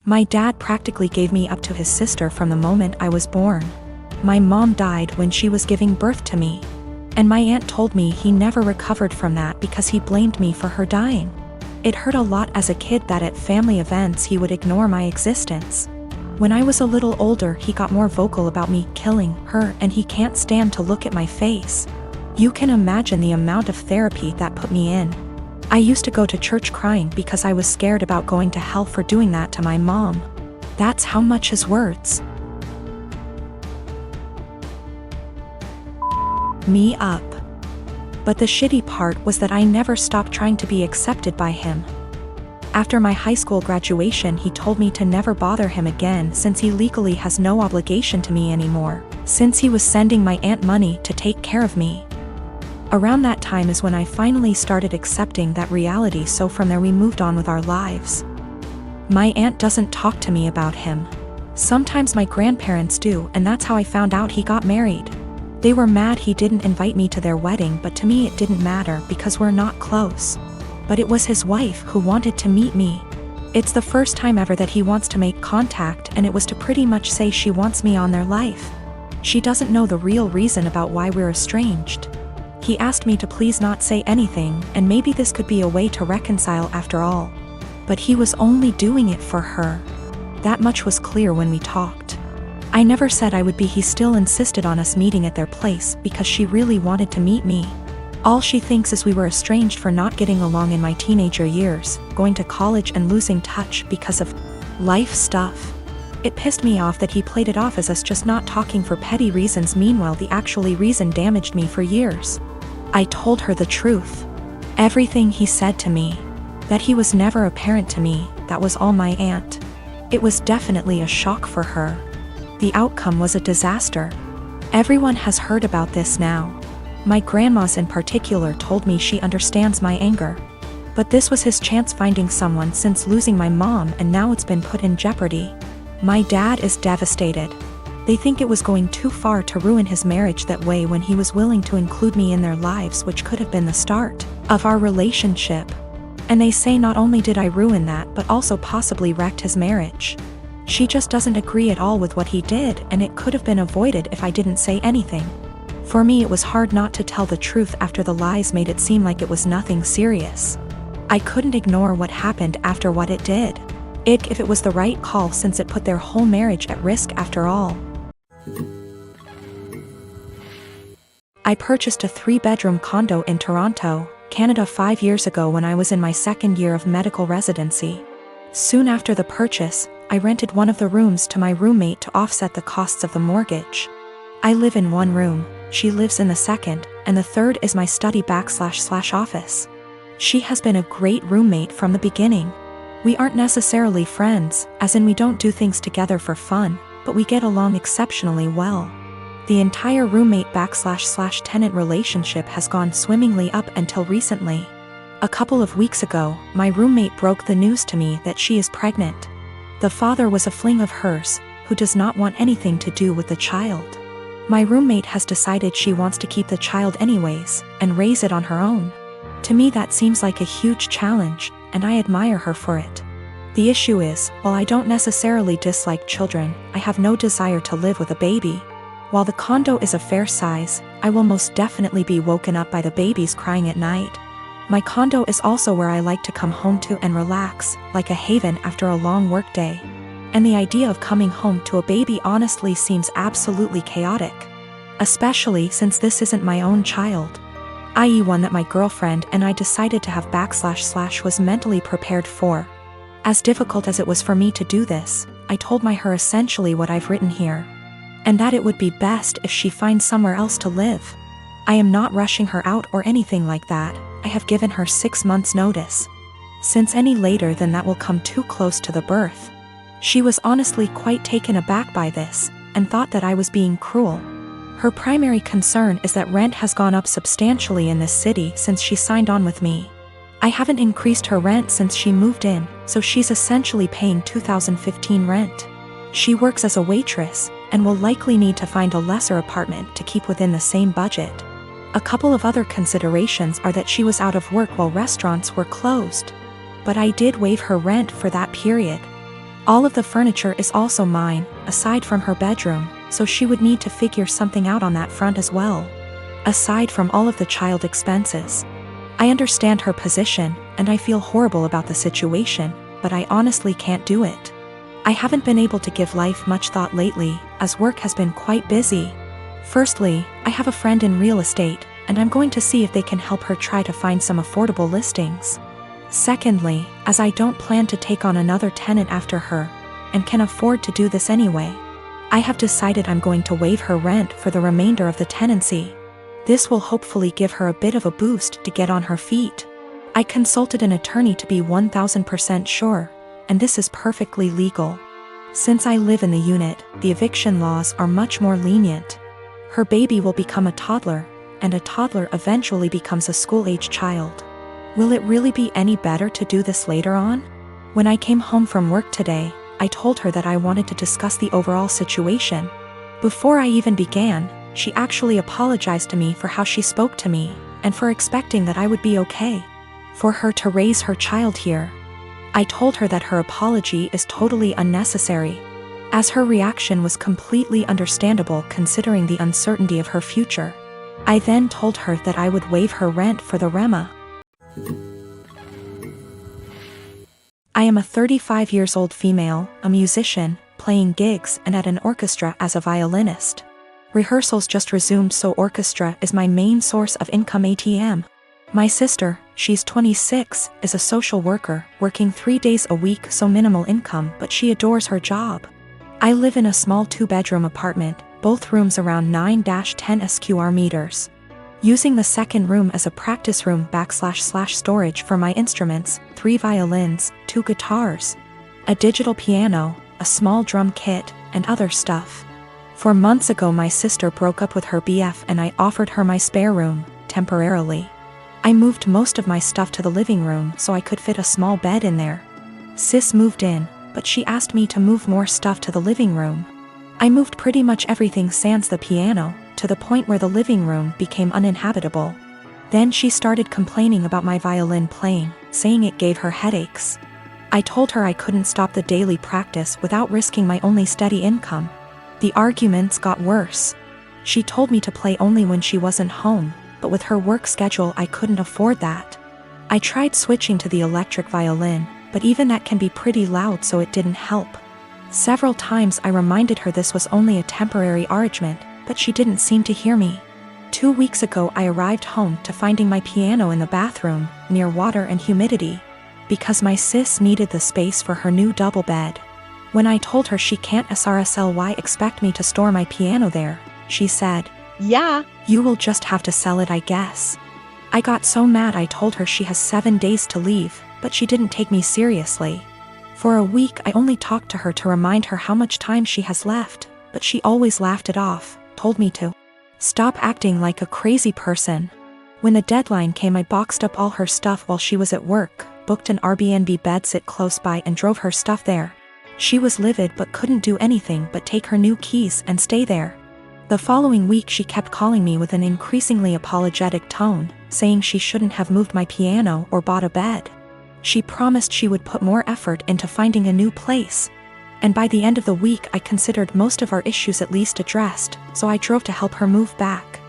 My dad practically gave me up to his sister from the moment I was born. My mom died when she was giving birth to me. And my aunt told me he never recovered from that because he blamed me for her dying. It hurt a lot as a kid that at family events he would ignore my existence. When I was a little older, he got more vocal about me killing her, and he can't stand to look at my face. You can imagine the amount of therapy that put me in. I used to go to church crying because I was scared about going to hell for doing that to my mom. That's how much his words me up. But the shitty part was that I never stopped trying to be accepted by him. After my high school graduation, he told me to never bother him again since he legally has no obligation to me anymore, since he was sending my aunt money to take care of me. Around that time is when I finally started accepting that reality, so from there we moved on with our lives. My aunt doesn't talk to me about him. Sometimes my grandparents do, and that's how I found out he got married. They were mad he didn't invite me to their wedding, but to me it didn't matter because we're not close. But it was his wife who wanted to meet me. It's the first time ever that he wants to make contact, and it was to pretty much say she wants me on their life. She doesn't know the real reason about why we're estranged. He asked me to please not say anything, and maybe this could be a way to reconcile after all. But he was only doing it for her. That much was clear when we talked. I never said I would be. He still insisted on us meeting at their place because she really wanted to meet me. All she thinks is we were estranged for not getting along in my teenager years, going to college and losing touch because of life stuff. It pissed me off that he played it off as us just not talking for petty reasons. Meanwhile, the actually reason damaged me for years. I told her the truth. Everything he said to me. That he was never a parent to me, that was all my aunt. It was definitely a shock for her. The outcome was a disaster. Everyone has heard about this now. My grandmas in particular told me she understands my anger. But this was his chance finding someone since losing my mom, and now it's been put in jeopardy. My dad is devastated. They think it was going too far to ruin his marriage that way when he was willing to include me in their lives, which could have been the start of our relationship. And they say not only did I ruin that, but also possibly wrecked his marriage. She just doesn't agree at all with what he did, and it could have been avoided if I didn't say anything. For me, it was hard not to tell the truth after the lies made it seem like it was nothing serious. I couldn't ignore what happened after what it did. If it was the right call, since it put their whole marriage at risk after all. I purchased a 3-bedroom condo in Toronto, Canada 5 years ago when I was in my second year of medical residency. Soon after the purchase, I rented one of the rooms to my roommate to offset the costs of the mortgage. I live in one room, she lives in the second, and the third is my study/office. She has been a great roommate from the beginning. We aren't necessarily friends, as in we don't do things together for fun, but we get along exceptionally well. The entire roommate/tenant relationship has gone swimmingly up until recently. A couple of weeks ago, my roommate broke the news to me that she is pregnant. The father was a fling of hers, who does not want anything to do with the child. My roommate has decided she wants to keep the child anyways, and raise it on her own. To me that seems like a huge challenge, and I admire her for it. The issue is, while I don't necessarily dislike children, I have no desire to live with a baby. While the condo is a fair size, I will most definitely be woken up by the babies crying at night. My condo is also where I like to come home to and relax, like a haven after a long workday. And the idea of coming home to a baby honestly seems absolutely chaotic. Especially since this isn't my own child. I.e. one that my girlfriend and I decided to have / was mentally prepared for. As difficult as it was for me to do this, I told her essentially what I've written here. And that it would be best if she finds somewhere else to live. I am not rushing her out or anything like that. I have given her 6 months notice. Since any later than that will come too close to the birth. She was honestly quite taken aback by this, and thought that I was being cruel. Her primary concern is that rent has gone up substantially in this city since she signed on with me. I haven't increased her rent since she moved in, so she's essentially paying 2015 rent. She works as a waitress, and will likely need to find a lesser apartment to keep within the same budget. A couple of other considerations are that she was out of work while restaurants were closed. But I did waive her rent for that period. All of the furniture is also mine, aside from her bedroom, so she would need to figure something out on that front as well. Aside from all of the child expenses. I understand her position, and I feel horrible about the situation, but I honestly can't do it. I haven't been able to give life much thought lately, as work has been quite busy. Firstly, I have a friend in real estate, and I'm going to see if they can help her try to find some affordable listings. Secondly, as I don't plan to take on another tenant after her, and can afford to do this anyway, I have decided I'm going to waive her rent for the remainder of the tenancy. This will hopefully give her a bit of a boost to get on her feet. I consulted an attorney to be 1000% sure, and this is perfectly legal. Since I live in the unit, the eviction laws are much more lenient. Her baby will become a toddler, and a toddler eventually becomes a school-age child. Will it really be any better to do this later on? When I came home from work today, I told her that I wanted to discuss the overall situation. Before I even began, she actually apologized to me for how she spoke to me, and for expecting that I would be okay for her to raise her child here. I told her that her apology is totally unnecessary, as her reaction was completely understandable considering the uncertainty of her future. I then told her that I would waive her rent for the REMA. I am a 35 years old female, a musician, playing gigs and at an orchestra as a violinist. Rehearsals just resumed, so orchestra is my main source of income ATM. My sister, she's 26, is a social worker, working 3 days a week, so minimal income, but she adores her job. I live in a small 2-bedroom apartment, both rooms around 9-10 square meters. Using the second room as a practice room / storage for my instruments, 3 violins, 2 guitars, a digital piano, a small drum kit, and other stuff. 4 months ago my sister broke up with her BF and I offered her my spare room, temporarily. I moved most of my stuff to the living room so I could fit a small bed in there. Sis moved in, but she asked me to move more stuff to the living room. I moved pretty much everything sans the piano, to the point where the living room became uninhabitable. Then she started complaining about my violin playing, saying it gave her headaches. I told her I couldn't stop the daily practice without risking my only steady income. The arguments got worse. She told me to play only when she wasn't home, but with her work schedule I couldn't afford that. I tried switching to the electric violin, but even that can be pretty loud, so it didn't help. Several times I reminded her this was only a temporary arrangement, but she didn't seem to hear me. 2 weeks ago I arrived home to finding my piano in the bathroom, near water and humidity, because my sis needed the space for her new double bed. When I told her she can't SRSLY expect me to store my piano there, she said, "Yeah, you will just have to sell it, I guess." I got so mad I told her she has 7 days to leave, but she didn't take me seriously. For a week I only talked to her to remind her how much time she has left, but she always laughed it off, told me to stop acting like a crazy person. When the deadline came I boxed up all her stuff while she was at work, booked an Airbnb bedsit close by and drove her stuff there. She was livid but couldn't do anything but take her new keys and stay there. The following week she kept calling me with an increasingly apologetic tone, saying she shouldn't have moved my piano or bought a bed. She promised she would put more effort into finding a new place. And by the end of the week I considered most of our issues at least addressed, so I drove to help her move back.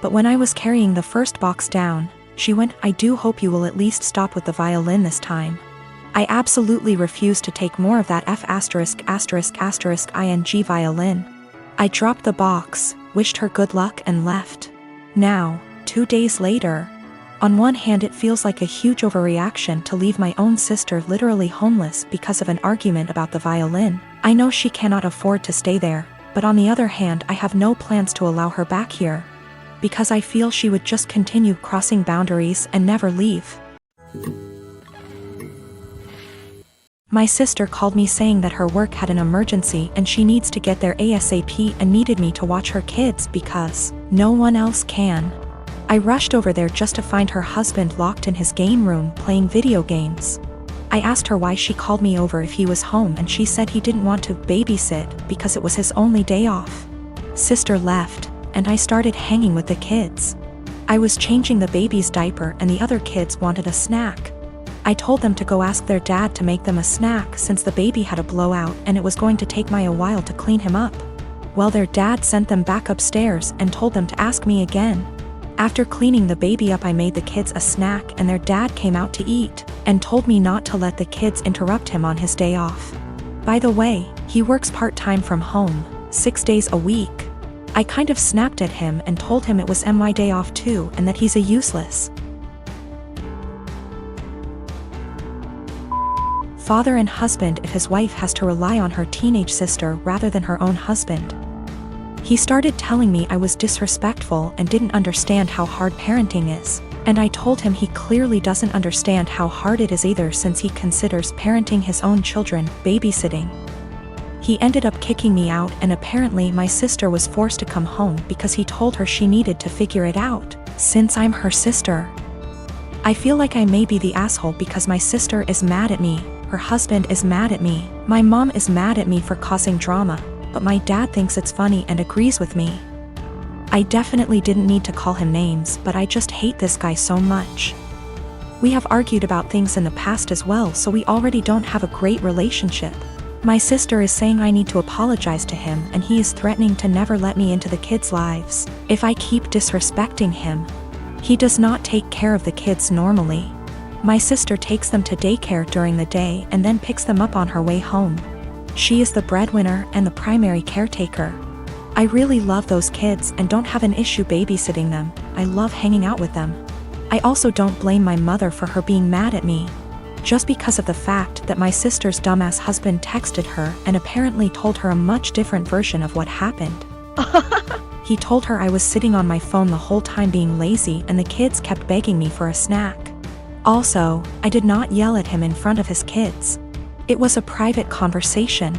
But when I was carrying the first box down, she went, "I do hope you will at least stop with the violin this time." I absolutely refused to take more of that F******ing violin. I dropped the box, wished her good luck and left. Now, 2 days later, on one hand it feels like a huge overreaction to leave my own sister literally homeless because of an argument about the violin. I know she cannot afford to stay there, but on the other hand I have no plans to allow her back here, because I feel she would just continue crossing boundaries and never leave. My sister called me saying that her work had an emergency and she needs to get there ASAP and needed me to watch her kids because no one else can. I rushed over there just to find her husband locked in his game room playing video games. I asked her why she called me over if he was home and she said he didn't want to babysit because it was his only day off. Sister left, and I started hanging with the kids. I was changing the baby's diaper and the other kids wanted a snack. I told them to go ask their dad to make them a snack since the baby had a blowout and it was going to take me a while to clean him up. Well, their dad sent them back upstairs and told them to ask me again. After cleaning the baby up, I made the kids a snack and their dad came out to eat and told me not to let the kids interrupt him on his day off. By the way, he works part-time from home, 6 days a week. I kind of snapped at him and told him it was my day off too and that he's a useless father and husband if his wife has to rely on her teenage sister rather than her own husband. He started telling me I was disrespectful and didn't understand how hard parenting is, and I told him he clearly doesn't understand how hard it is either since he considers parenting his own children babysitting. He ended up kicking me out and apparently my sister was forced to come home because he told her she needed to figure it out, since I'm her sister. I feel like I may be the asshole because my sister is mad at me, her husband is mad at me, my mom is mad at me for causing drama, but my dad thinks it's funny and agrees with me. I definitely didn't need to call him names, but I just hate this guy so much. We have argued about things in the past as well, so we already don't have a great relationship. My sister is saying I need to apologize to him and he is threatening to never let me into the kids' lives if I keep disrespecting him. He does not take care of the kids normally. My sister takes them to daycare during the day and then picks them up on her way home. She is the breadwinner and the primary caretaker. I really love those kids and don't have an issue babysitting them. I love hanging out with them. I also don't blame my mother for her being mad at me, just because of the fact that my sister's dumbass husband texted her and apparently told her a much different version of what happened. He told her I was sitting on my phone the whole time being lazy and the kids kept begging me for a snack. Also, I did not yell at him in front of his kids. It was a private conversation.